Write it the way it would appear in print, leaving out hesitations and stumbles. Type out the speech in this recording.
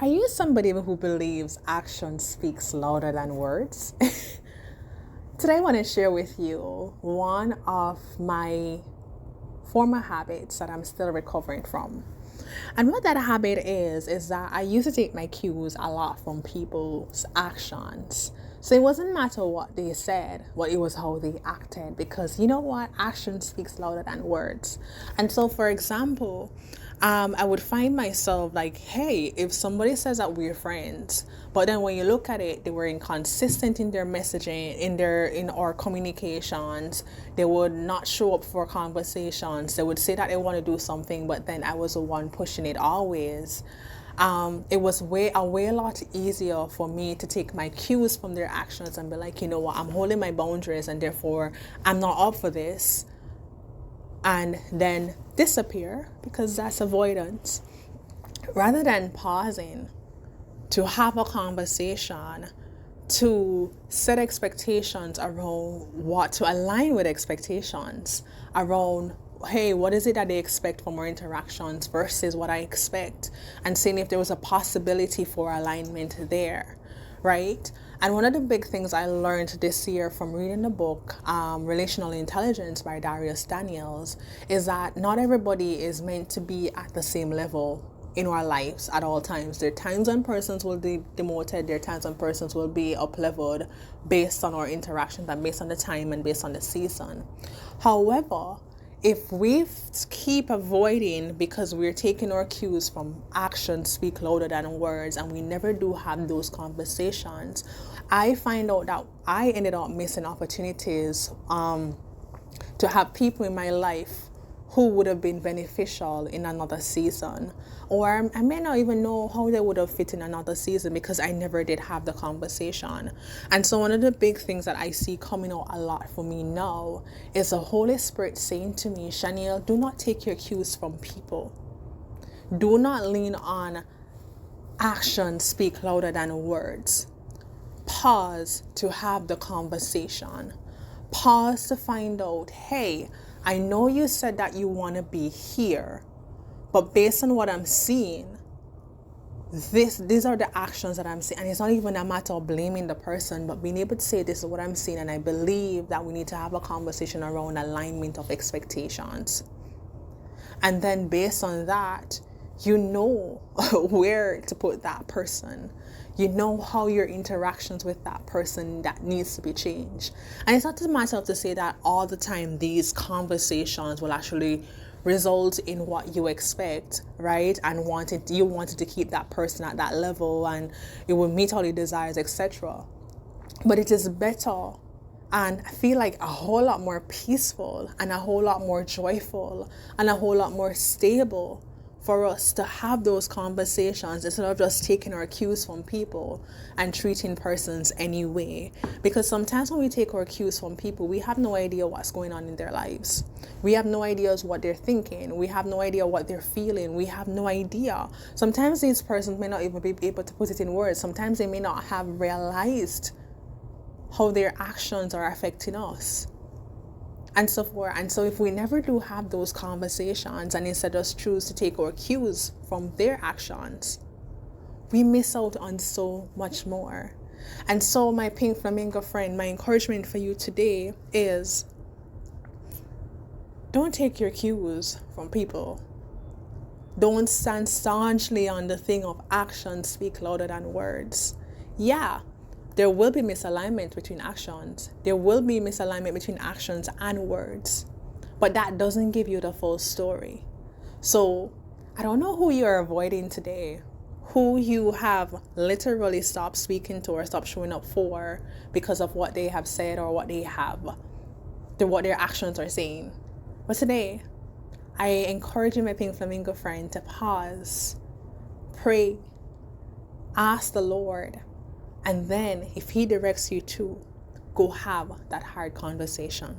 Are you somebody who believes action speaks louder than words? Today I want to share with you one of my former habits that I'm still recovering from. And what that habit is that I used to take my cues a lot from people's actions. So it wasn't matter what they said, but it was how they acted. Because you know what? Action speaks louder than words. And so, for example, I would find myself like, hey, if somebody says that we're friends, but then when you look at it, they were inconsistent in their messaging, in our communications. They would not show up for conversations. They would say that they want to do something, but then I was the one pushing it always. It was a lot easier for me to take my cues from their actions and be like, you know what, I'm holding my boundaries and therefore I'm not up for this, and then disappear because that's avoidance, rather than pausing to have a conversation, to set expectations around what to align with expectations around, hey, what is it that they expect from our interactions versus what I expect, and seeing if there was a possibility for alignment there, right? And one of the big things I learned this year from reading the book, Relational Intelligence by Darius Daniels, is that not everybody is meant to be at the same level in our lives at all times. There are times when persons will be demoted, there are times when persons will be up-leveled based on our interactions and based on the time and based on the season. However, if we keep avoiding because we're taking our cues from actions speak louder than words, and we never do have those conversations, I find out that I ended up missing opportunities to have people in my life who would have been beneficial in another season. Or I may not even know how they would have fit in another season because I never did have the conversation. And so one of the big things that I see coming out a lot for me now is the Holy Spirit saying to me, Shaniel, do not take your cues from people. Do not lean on actions speak louder than words. Pause to have the conversation. Pause to find out, hey, I know you said that you want to be here, but based on what I'm seeing, these are the actions that I'm seeing. And it's not even a matter of blaming the person, but being able to say, this is what I'm seeing, and I believe that we need to have a conversation around alignment of expectations. And then based on that, you know where to put that person. You know how your interactions with that person that needs to be changed. And it's not a matter of to say that all the time these conversations will actually result in what you expect, right? And you wanted to keep that person at that level and it will meet all your desires, etc. But it is better, and I feel like a whole lot more peaceful and a whole lot more joyful and a whole lot more stable for us to have those conversations instead of just taking our cues from people and treating persons anyway. Because sometimes when we take our cues from people, we have no idea what's going on in their lives. We have no idea what they're thinking. We have no idea what they're feeling. We have no idea. Sometimes these persons may not even be able to put it in words. Sometimes they may not have realized how their actions are affecting us, and so forth. And so if we never do have those conversations and instead just choose to take our cues from their actions, we miss out on so much more. And so my Pink Flamingo friend, my encouragement for you today is, don't take your cues from people. Don't stand staunchly on the thing of actions speak louder than words. Yeah, there will be misalignment between actions. There will be misalignment between actions and words. But that doesn't give you the full story. So I don't know who you're avoiding today, who you have literally stopped speaking to or stopped showing up for because of what they have said or what their actions are saying. But today, I encourage you, my Pink Flamingo friend, to pause, pray, ask the Lord, and then if He directs you to, go have that hard conversation.